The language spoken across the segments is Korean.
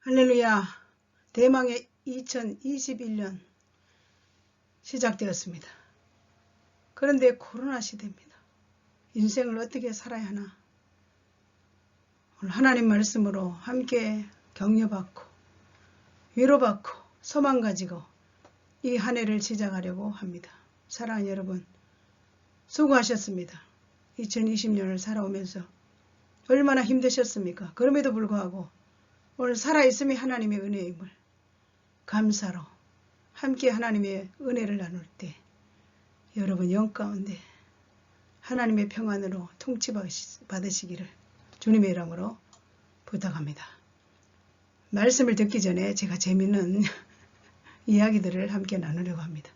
할렐루야. 대망의 2021년 시작되었습니다. 그런데 코로나 시대입니다. 인생을 어떻게 살아야 하나? 오늘 하나님 말씀으로 함께 격려받고 위로받고 소망 가지고 이 한 해를 시작하려고 합니다. 사랑하는 여러분, 수고하셨습니다. 2020년을 살아오면서 얼마나 힘드셨습니까? 그럼에도 불구하고 오늘 살아있음이 하나님의 은혜임을 감사로 함께 하나님의 은혜를 나눌 때 여러분 영 가운데 하나님의 평안으로 통치받으시기를 주님의 이름으로 부탁합니다. 말씀을 듣기 전에 제가 재미있는 이야기들을 함께 나누려고 합니다.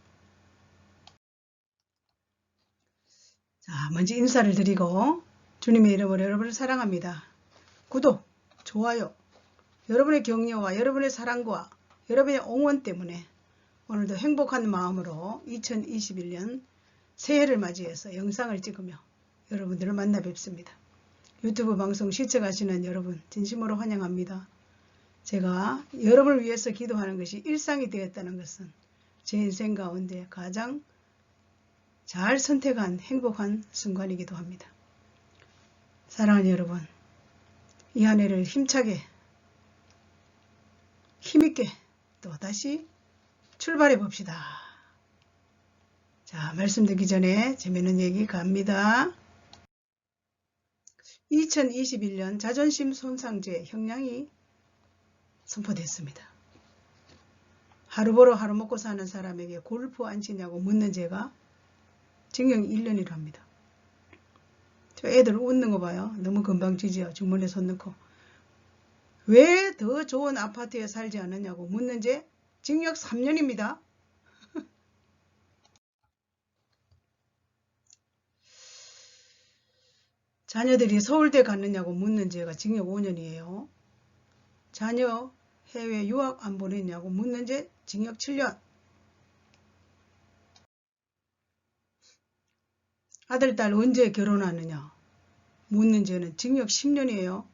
자, 먼저 인사를 드리고 주님의 이름으로 여러분을 사랑합니다. 구독, 좋아요, 여러분의 격려와 여러분의 사랑과 여러분의 응원 때문에 오늘도 행복한 마음으로 2021년 새해를 맞이해서 영상을 찍으며 여러분들을 만나 뵙습니다. 유튜브 방송 시청하시는 여러분 진심으로 환영합니다. 제가 여러분을 위해서 기도하는 것이 일상이 되었다는 것은 제 인생 가운데 가장 잘 선택한 행복한 순간이기도 합니다. 사랑하는 여러분, 이 한 해를 힘차게 힘있게 또 다시 출발해 봅시다. 자, 말씀 듣기 전에 재미있는 얘기 갑니다. 2021년 자존심 손상죄 형량이 선포됐습니다. 하루 벌어 하루 먹고 사는 사람에게 골프 안 치냐고 묻는 죄가 징역 1년이라 합니다. 저 애들 웃는 거 봐요. 너무 건방지지요. 주머니에 손 넣고. 왜 더 좋은 아파트에 살지 않느냐고 묻는 죄 징역 3년입니다. 자녀들이 서울대 갔느냐고 묻는 죄가 징역 5년이에요. 자녀 해외 유학 안 보냈냐고 묻는 죄 징역 7년. 아들, 딸 언제 결혼하느냐 묻는 죄는 징역 10년이에요.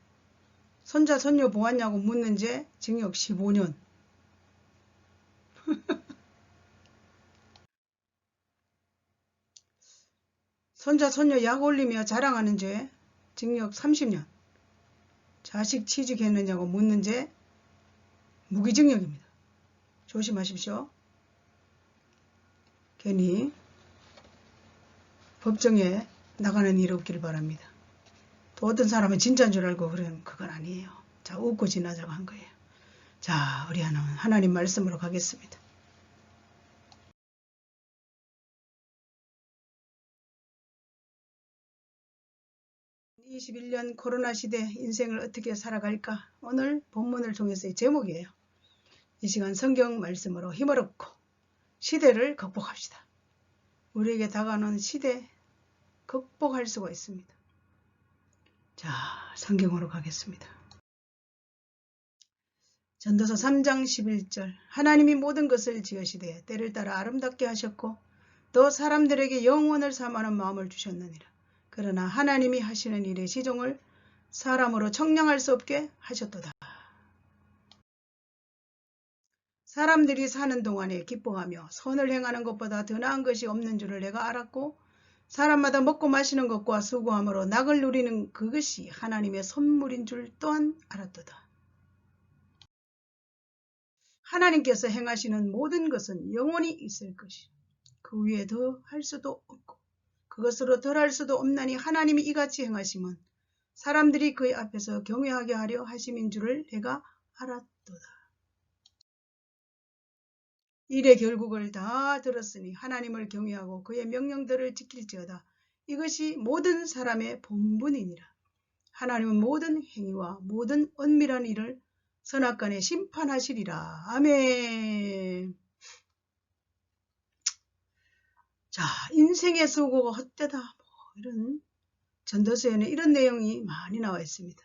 손자, 손녀 보았냐고 묻는 죄 징역 15년. 손자, 손녀 약 올리며 자랑하는 죄 징역 30년. 자식 취직했느냐고 묻는 죄 무기징역입니다. 조심하십시오. 괜히 법정에 나가는 일 없기를 바랍니다. 또 어떤 사람은 진짜인 줄 알고 그러면 그건 아니에요. 자, 웃고 지나자고 한 거예요. 자, 우리 하나님 말씀으로 가겠습니다. (2021년) 코로나 시대 인생을 어떻게 살아갈까? 오늘 본문을 통해서의 제목이에요. 이 시간 성경 말씀으로 힘을 얻고 시대를 극복합시다. 우리에게 다가오는 시대 극복할 수가 있습니다. 자, 성경으로 가겠습니다. 전도서 3장 11절 하나님이 모든 것을 지으시되 때를 따라 아름답게 하셨고 또 사람들에게 영원을 삼하는 마음을 주셨느니라. 그러나 하나님이 하시는 일의 시종을 사람으로 청량할 수 없게 하셨도다. 사람들이 사는 동안에 기뻐하며 선을 행하는 것보다 더 나은 것이 없는 줄을 내가 알았고 사람마다 먹고 마시는 것과 수고함으로 낙을 누리는 그것이 하나님의 선물인 줄 또한 알았도다. 하나님께서 행하시는 모든 것은 영원히 있을 것이요 그 위에 더 할 수도 없고 그것으로 덜 할 수도 없나니 하나님이 이같이 행하심은 사람들이 그의 앞에서 경외하게 하려 하심인 줄을 내가 알았도다. 일의 결국을 다 들었으니 하나님을 경외하고 그의 명령들을 지킬지어다. 이것이 모든 사람의 본분이니라. 하나님은 모든 행위와 모든 은밀한 일을 선악간에 심판하시리라. 아멘. 자, 인생의 수고가 헛되다. 이런 전도서에는 이런 내용이 많이 나와 있습니다.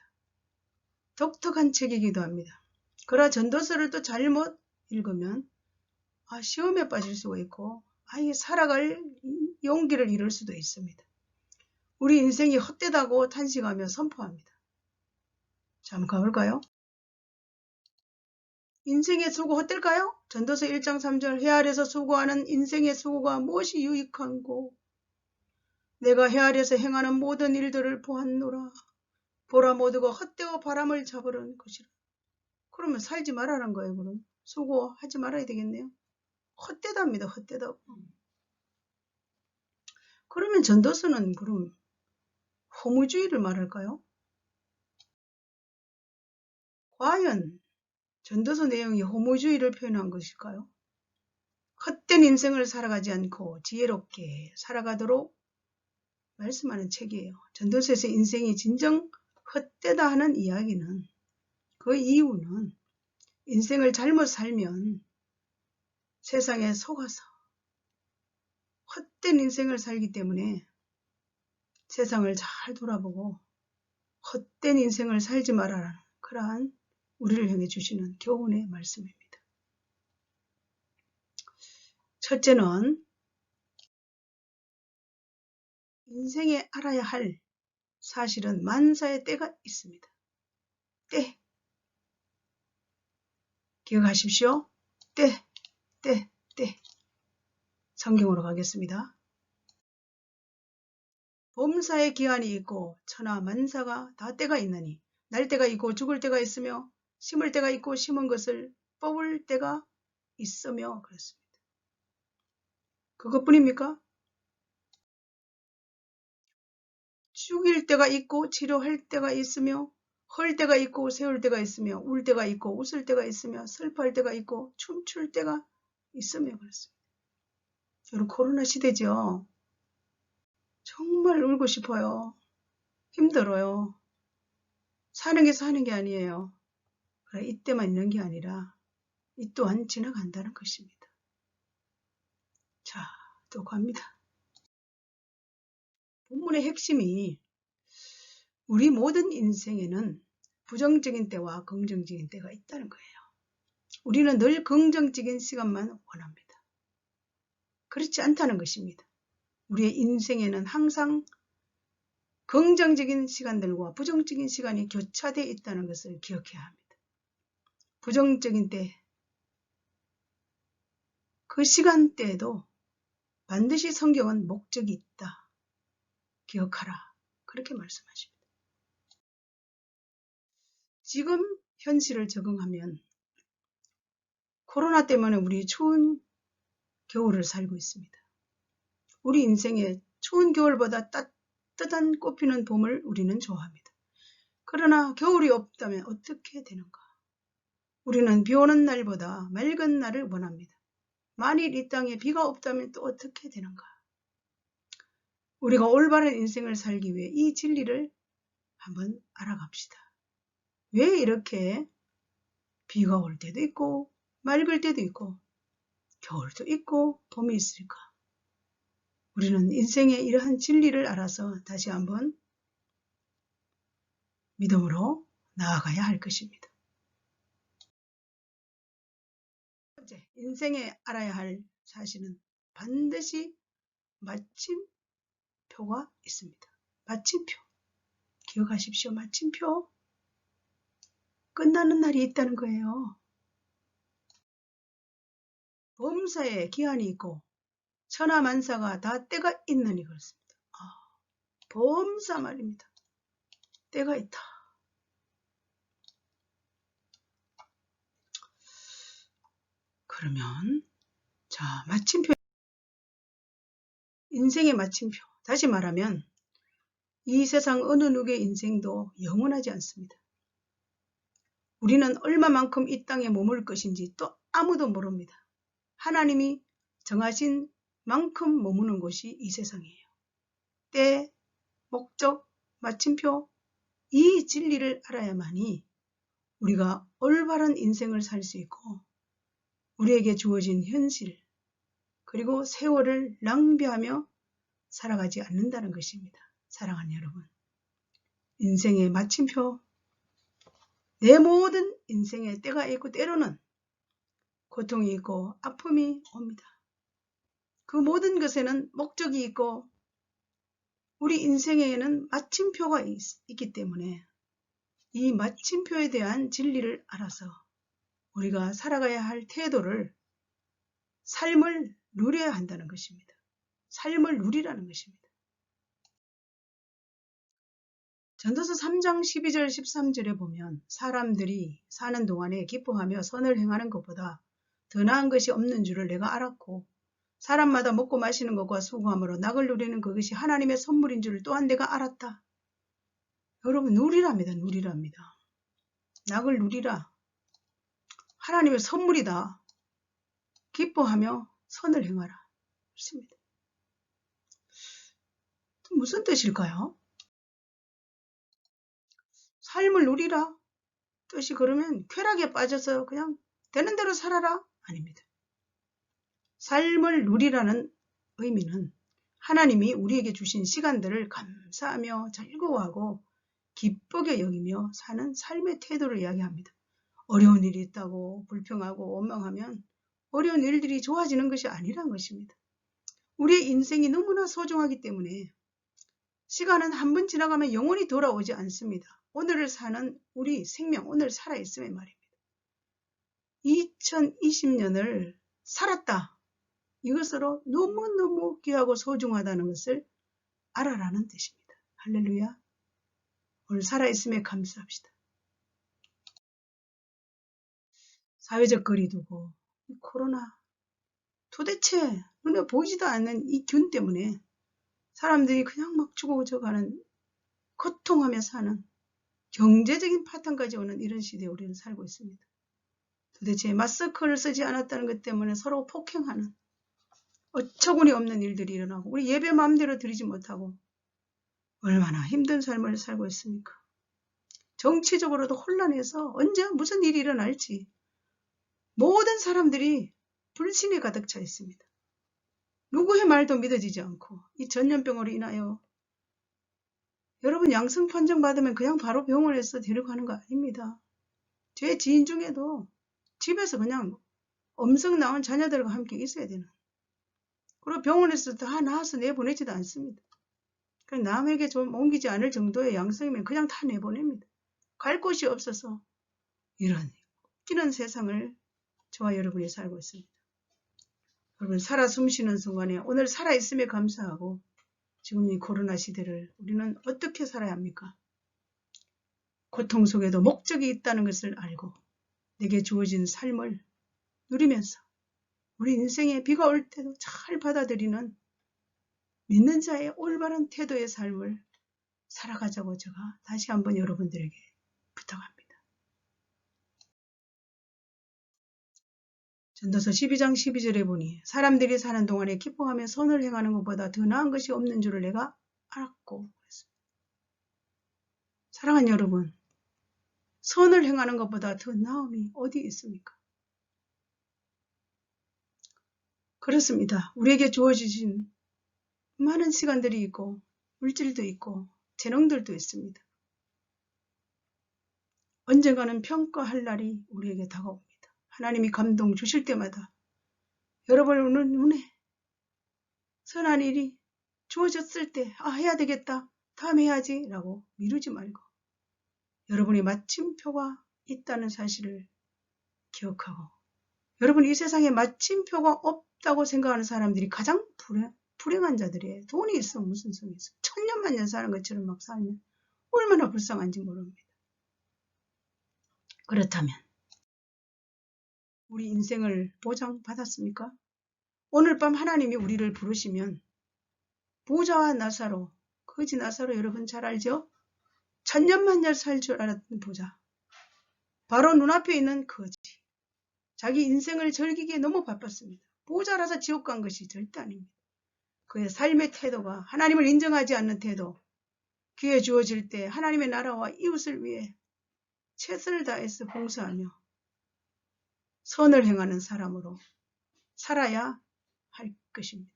독특한 책이기도 합니다. 그러나 전도서를 또 잘못 읽으면 시험에 빠질 수가 있고 살아갈 용기를 잃을 수도 있습니다. 우리 인생이 헛되다고 탄식하며 선포합니다. 자, 한번 가볼까요? 인생의 수고 헛될까요? 전도서 1장 3절 해 아래서 수고하는 인생의 수고가 무엇이 유익한고 내가 해 아래서 행하는 모든 일들을 보았노라. 보라 모두가 헛되고 바람을 잡으려는 것이라. 그러면 살지 말라는 거예요. 그럼 수고하지 말아야 되겠네요. 헛되답니다. 헛되다고. 그러면 전도서는 그럼 허무주의를 말할까요? 과연 전도서 내용이 허무주의를 표현한 것일까요? 헛된 인생을 살아가지 않고 지혜롭게 살아가도록 말씀하는 책이에요. 전도서에서 인생이 진정 헛되다 하는 이야기는 그 이유는 인생을 잘못 살면 세상에 속아서 헛된 인생을 살기 때문에 세상을 잘 돌아보고 헛된 인생을 살지 말아라는 그러한 우리를 향해 주시는 교훈의 말씀입니다. 첫째는 인생에 알아야 할 사실은 만사의 때가 있습니다. 때. 기억하십시오. 때. 성경으로 가겠습니다. 범사의 기한이 있고 천하 만사가 다 때가 있나니 날 때가 있고 죽을 때가 있으며 심을 때가 있고 심은 것을 뽑을 때가 있으며 그렇습니다. 그것뿐입니까? 죽일 때가 있고 치료할 때가 있으며 헐 때가 있고 세울 때가 있으며 울 때가 있고 웃을 때가 있으며 슬퍼할 때가 있고 춤출 때가 있으며 그렇습니다. 여러분 코로나 시대죠. 정말 울고 싶어요. 힘들어요. 사는 게 아니에요. 그래, 이때만 있는 게 아니라 이 또한 지나간다는 것입니다. 자, 또 갑니다. 본문의 핵심이 우리 모든 인생에는 부정적인 때와 긍정적인 때가 있다는 거예요. 우리는 늘 긍정적인 시간만 원합니다. 그렇지 않다는 것입니다. 우리의 인생에는 항상 긍정적인 시간들과 부정적인 시간이 교차되어 있다는 것을 기억해야 합니다. 부정적인 때, 그 시간대에도 반드시 성경은 목적이 있다. 기억하라. 그렇게 말씀하십니다. 지금 현실을 적응하면 코로나 때문에 우리 추운 겨울을 살고 있습니다. 우리 인생에 추운 겨울보다 따뜻한 꽃피는 봄을 우리는 좋아합니다. 그러나 겨울이 없다면 어떻게 되는가? 우리는 비 오는 날보다 맑은 날을 원합니다. 만일 이 땅에 비가 없다면 또 어떻게 되는가? 우리가 올바른 인생을 살기 위해 이 진리를 한번 알아갑시다. 왜 이렇게 비가 올 때도 있고 맑을 때도 있고 겨울도 있고 봄이 있을까? 우리는 인생의 이러한 진리를 알아서 다시 한번 믿음으로 나아가야 할 것입니다. 첫째, 인생에 알아야 할 사실은 반드시 마침표가 있습니다. 마침표. 기억하십시오. 마침표. 끝나는 날이 있다는 거예요. 범사에 기한이 있고 천하만사가 다 때가 있느니 그렇습니다. 범사 말입니다. 때가 있다. 그러면 자, 마침표. 인생의 마침표. 다시 말하면 이 세상 어느 누구의 인생도 영원하지 않습니다. 우리는 얼마만큼 이 땅에 머물 것인지 또 아무도 모릅니다. 하나님이 정하신 만큼 머무는 곳이 이 세상이에요. 때, 목적, 마침표, 이 진리를 알아야만이 우리가 올바른 인생을 살 수 있고 우리에게 주어진 현실 그리고 세월을 낭비하며 살아가지 않는다는 것입니다. 사랑하는 여러분, 인생의 마침표, 내 모든 인생의 때가 있고 때로는 고통이 있고 아픔이 옵니다. 그 모든 것에는 목적이 있고 우리 인생에는 마침표가 있기 때문에 이 마침표에 대한 진리를 알아서 우리가 살아가야 할 태도를 삶을 누려야 한다는 것입니다. 삶을 누리라는 것입니다. 전도서 3장 12절 13절에 보면 사람들이 사는 동안에 기뻐하며 선을 행하는 것보다 더 나은 것이 없는 줄을 내가 알았고 사람마다 먹고 마시는 것과 수고함으로 낙을 누리는 그것이 하나님의 선물인 줄을 또한 내가 알았다. 여러분 누리랍니다. 누리랍니다. 낙을 누리라. 하나님의 선물이다. 기뻐하며 선을 행하라. 그렇습니다. 무슨 뜻일까요? 삶을 누리라. 뜻이 그러면 쾌락에 빠져서 그냥 되는 대로 살아라? 아닙니다. 삶을 누리라는 의미는 하나님이 우리에게 주신 시간들을 감사하며 즐거워하고 기쁘게 여기며 사는 삶의 태도를 이야기합니다. 어려운 일이 있다고 불평하고 원망하면 어려운 일들이 좋아지는 것이 아니란 것입니다. 우리의 인생이 너무나 소중하기 때문에 시간은 한 번 지나가면 영원히 돌아오지 않습니다. 오늘을 사는 우리 생명, 오늘 살아있음의 말입니다. 2020년을 살았다. 이것으로 너무너무 귀하고 소중하다는 것을 알아라는 뜻입니다. 할렐루야. 오늘 살아있음에 감사합시다. 사회적 거리 두고 코로나 도대체 눈에 보이지도 않는 이 균 때문에 사람들이 그냥 막 죽어져가는 고통하며 사는 경제적인 파탄까지 오는 이런 시대에 우리는 살고 있습니다. 도대체 마스크를 쓰지 않았다는 것 때문에 서로 폭행하는 어처구니 없는 일들이 일어나고 우리 예배 마음대로 드리지 못하고 얼마나 힘든 삶을 살고 있습니까? 정치적으로도 혼란해서 언제 무슨 일이 일어날지 모든 사람들이 불신에 가득 차 있습니다. 누구의 말도 믿어지지 않고 이 전염병으로 인하여 여러분 양성 판정 받으면 그냥 바로 병원에서 데려가는 거 아닙니다. 제 지인 중에도 집에서 그냥 음성 나온 자녀들과 함께 있어야 되는 그리고 병원에서 다 나와서 내보내지도 않습니다. 남에게 좀 옮기지 않을 정도의 양성이면 그냥 다 내보냅니다. 갈 곳이 없어서 이런 웃기는 세상을 저와 여러분이 살고 있습니다. 여러분 살아 숨쉬는 순간에 오늘 살아있음에 감사하고 지금 이 코로나 시대를 우리는 어떻게 살아야 합니까? 고통 속에도 목적이 있다는 것을 알고 내게 주어진 삶을 누리면서 우리 인생에 비가 올 때도 잘 받아들이는 믿는 자의 올바른 태도의 삶을 살아가자고 제가 다시 한번 여러분들에게 부탁합니다. 전도서 12장 12절에 보니 사람들이 사는 동안에 기뻐하며 선을 행하는 것보다 더 나은 것이 없는 줄을 내가 알았고 그랬습니다. 사랑하는 여러분, 선을 행하는 것보다 더 나음이 어디 있습니까? 그렇습니다. 우리에게 주어지신 많은 시간들이 있고 물질도 있고 재능들도 있습니다. 언젠가는 평가할 날이 우리에게 다가옵니다. 하나님이 감동 주실 때마다 여러분의 눈에 선한 일이 주어졌을 때 해야 되겠다. 다음 해야지 라고 미루지 말고 여러분이 마침표가 있다는 사실을 기억하고 여러분 이 세상에 마침표가 없다고 생각하는 사람들이 가장 불행한 자들이에요. 돈이 있어 무슨 소용이 있어. 천년만년 사는 것처럼 막 살면 얼마나 불쌍한지 모릅니다. 그렇다면 우리 인생을 보장받았습니까? 오늘 밤 하나님이 우리를 부르시면 부자와 나사로, 거지 나사로 여러분 잘 알죠? 천년만년 살 줄 알았던 부자. 바로 눈앞에 있는 거지. 자기 인생을 즐기기에 너무 바빴습니다. 부자라서 지옥 간 것이 절대 아닙니다. 그의 삶의 태도가 하나님을 인정하지 않는 태도, 귀에 주어질 때 하나님의 나라와 이웃을 위해 최선을 다해서 봉사하며 선을 행하는 사람으로 살아야 할 것입니다.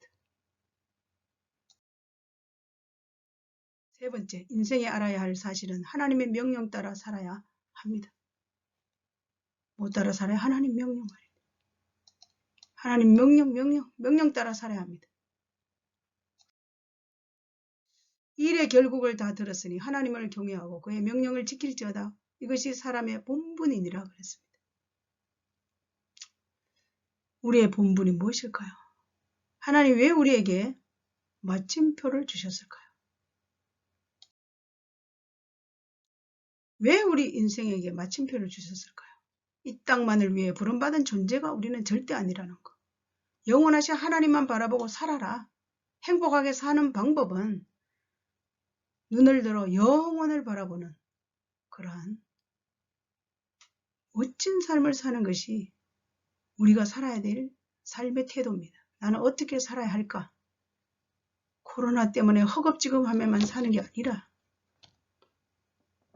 세 번째, 인생에 알아야 할 사실은 하나님의 명령 따라 살아야 합니다. 못 따라 살아야 하나님 명령 말입니다. 하나님 명령 따라 살아야 합니다. 일의 결국을 다 들었으니 하나님을 경외하고 그의 명령을 지킬지어다. 이것이 사람의 본분이니라 그랬습니다. 우리의 본분이 무엇일까요? 하나님 왜 우리에게 마침표를 주셨을까요? 왜 우리 인생에게 마침표를 주셨을까요? 이 땅만을 위해 부름받은 존재가 우리는 절대 아니라는 것. 영원하신 하나님만 바라보고 살아라. 행복하게 사는 방법은 눈을 들어 영원을 바라보는 그러한 멋진 삶을 사는 것이 우리가 살아야 될 삶의 태도입니다. 나는 어떻게 살아야 할까? 코로나 때문에 허겁지겁하면만 사는 게 아니라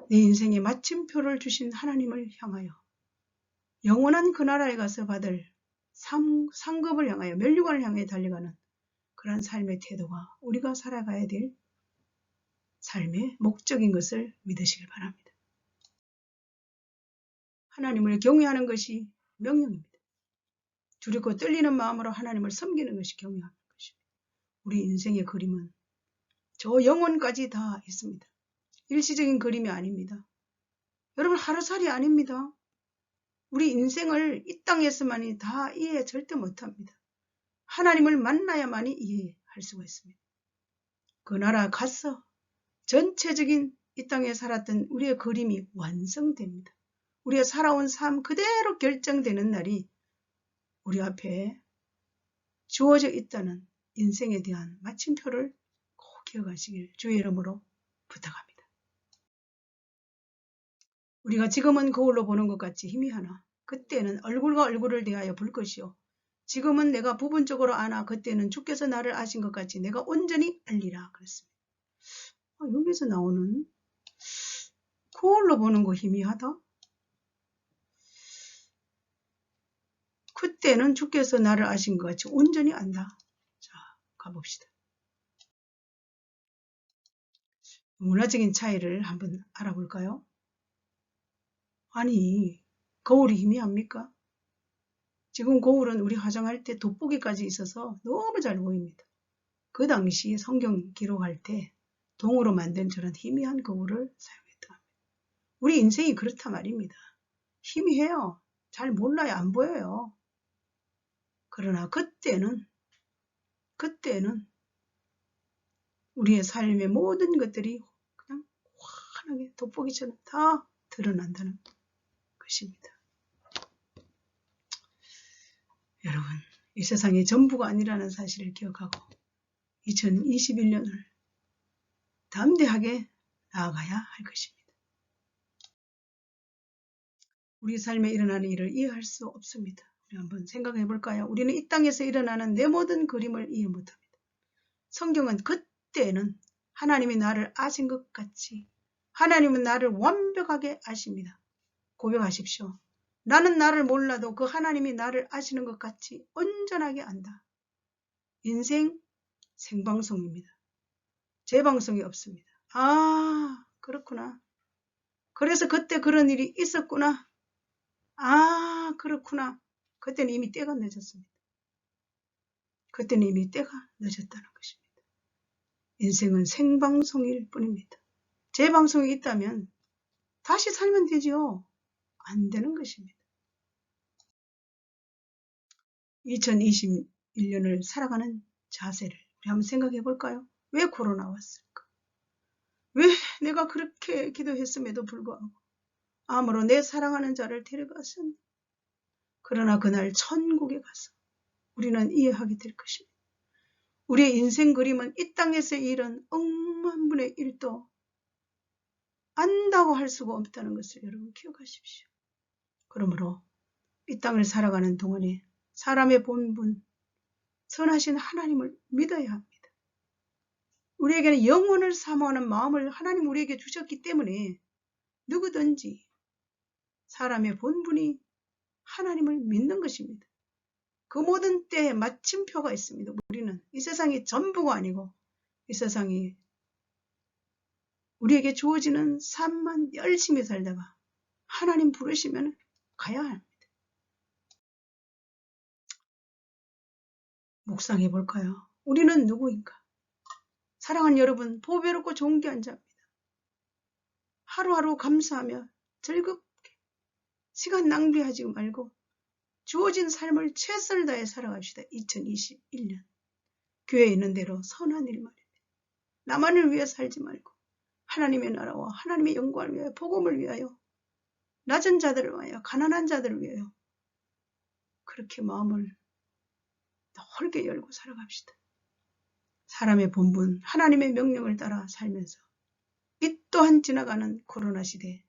내 인생에 마침표를 주신 하나님을 향하여 영원한 그 나라에 가서 받을 상급을 향하여 면류관을 향해 달려가는 그런 삶의 태도가 우리가 살아가야 될 삶의 목적인 것을 믿으시길 바랍니다. 하나님을 경외하는 것이 명령입니다. 두렵고 떨리는 마음으로 하나님을 섬기는 것이 경외하는 것입니다. 우리 인생의 그림은 저 영혼까지 다 있습니다. 일시적인 그림이 아닙니다. 여러분 하루살이 아닙니다. 우리 인생을 이 땅에서만이 다 이해 절대 못합니다. 하나님을 만나야만이 이해할 수가 있습니다. 그 나라 가서 전체적인 이 땅에 살았던 우리의 그림이 완성됩니다. 우리가 살아온 삶 그대로 결정되는 날이 우리 앞에 주어져 있다는 인생에 대한 마침표를 꼭 기억하시길 주의 이름으로 부탁합니다. 우리가 지금은 거울로 보는 것 같이 희미하나 그때는 얼굴과 얼굴을 대하여 볼 것이요. 지금은 내가 부분적으로 아나 그때는 주께서 나를 아신 것 같이 내가 온전히 알리라 그랬습니다. 여기서 나오는 거울로 보는 거 희미하다? 그때는 주께서 나를 아신 것 같이 온전히 안다. 자, 가봅시다. 문화적인 차이를 한번 알아볼까요? 아니, 거울이 희미합니까? 지금 거울은 우리 화장할 때 돋보기까지 있어서 너무 잘 보입니다. 그 당시 성경 기록할 때 동으로 만든 저런 희미한 거울을 사용했다 합니다. 우리 인생이 그렇다 말입니다. 희미해요. 잘 몰라요. 안 보여요. 그러나 그때는 우리의 삶의 모든 것들이 그냥 환하게 돋보기처럼 다 드러난다는 것입니다. 여러분, 이 세상이 전부가 아니라는 사실을 기억하고 2021년을 담대하게 나아가야 할 것입니다. 우리 삶에 일어나는 일을 이해할 수 없습니다. 우리 한번 생각해 볼까요? 우리는 이 땅에서 일어나는 내 모든 그림을 이해 못합니다. 성경은 그때는 하나님이 나를 아신 것 같이 하나님은 나를 완벽하게 아십니다. 고백하십시오. 나는 나를 몰라도 그 하나님이 나를 아시는 것 같이 온전하게 안다. 인생 생방송입니다. 재방송이 없습니다. 아, 그렇구나. 그래서 그때 그런 일이 있었구나. 아, 그렇구나. 그때는 이미 때가 늦었습니다. 그때는 이미 때가 늦었다는 것입니다. 인생은 생방송일 뿐입니다. 재방송이 있다면 다시 살면 되죠. 안 되는 것입니다. 2021년을 살아가는 자세를 우리 한번 생각해 볼까요? 왜 코로나 왔을까? 왜 내가 그렇게 기도했음에도 불구하고 암으로 내 사랑하는 자를 데려갔었나? 그러나 그날 천국에 가서 우리는 이해하게 될 것입니다. 우리의 인생 그림은 이 땅에서 일은 억만분의 1도 안다고 할 수가 없다는 것을 여러분 기억하십시오. 그러므로 이 땅을 살아가는 동안에 사람의 본분, 선하신 하나님을 믿어야 합니다. 우리에게는 영혼을 사모하는 마음을 하나님 우리에게 주셨기 때문에 누구든지 사람의 본분이 하나님을 믿는 것입니다. 그 모든 때에 마침표가 있습니다. 우리는 이 세상이 전부가 아니고 이 세상이 우리에게 주어지는 삶만 열심히 살다가 하나님 부르시면 가야 합니다. 묵상해 볼까요? 우리는 누구인가? 사랑하는 여러분, 보배롭고 존귀한 자입니다. 하루하루 감사하며 즐겁게 시간 낭비하지 말고 주어진 삶을 최선을 다해 살아갑시다. 2021년 교회에 있는 대로 선한 일 말입니다. 나만을 위해 살지 말고 하나님의 나라와 하나님의 영광을 위하여 복음을 위하여 낮은 자들을 위하여 가난한 자들을 위하여 그렇게 마음을 넓게 열고 살아갑시다. 사람의 본분 하나님의 명령을 따라 살면서 이 또한 지나가는 코로나 시대에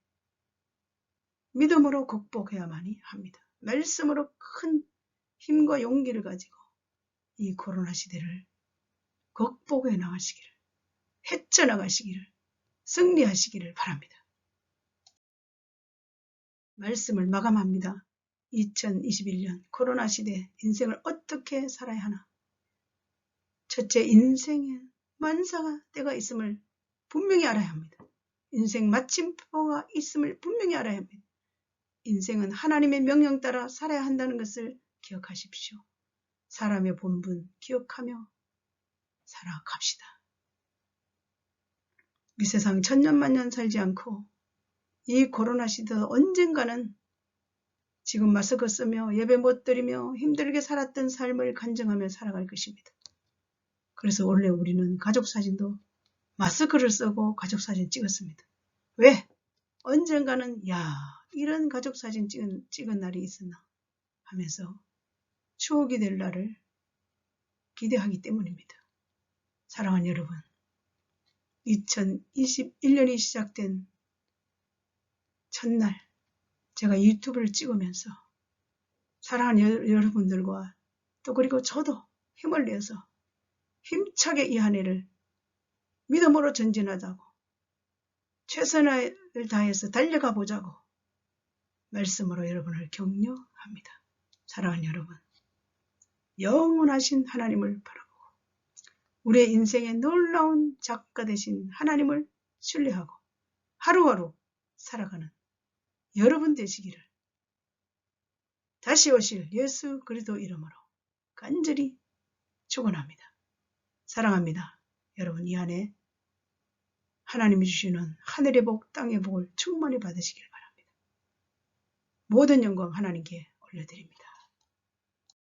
믿음으로 극복해야만이 합니다. 말씀으로 큰 힘과 용기를 가지고 이 코로나 시대를 극복해 나가시기를, 헤쳐나가시기를, 승리하시기를 바랍니다. 말씀을 마감합니다. 2021년 코로나 시대 인생을 어떻게 살아야 하나? 첫째, 인생에 만사가 때가 있음을 분명히 알아야 합니다. 인생 마침표가 있음을 분명히 알아야 합니다. 인생은 하나님의 명령 따라 살아야 한다는 것을 기억하십시오. 사람의 본분 기억하며 살아갑시다. 이 세상 천년만년 살지 않고 이 코로나 시대 언젠가는 지금 마스크 쓰며 예배 못 드리며 힘들게 살았던 삶을 간증하며 살아갈 것입니다. 그래서 원래 우리는 가족사진도 마스크를 쓰고 가족사진 찍었습니다. 왜? 언젠가는 이런 가족사진 찍은 날이 있었나 하면서 추억이 될 날을 기대하기 때문입니다. 사랑하는 여러분, 2021년이 시작된 첫날 제가 유튜브를 찍으면서 사랑하는 여러분들과 또 그리고 저도 힘을 내서 힘차게 이 한 해를 믿음으로 전진하자고 최선을 다해서 달려가 보자고 말씀으로 여러분을 격려합니다. 사랑하는 여러분, 영원하신 하나님을 바라보고 우리의 인생의 놀라운 작가 되신 하나님을 신뢰하고 하루하루 살아가는 여러분 되시기를 다시 오실 예수 그리스도 이름으로 간절히 축원합니다. 사랑합니다. 여러분, 이 안에 하나님이 주시는 하늘의 복, 땅의 복을 충만히 받으시길 바랍니다. 모든 영광 하나님께 올려드립니다.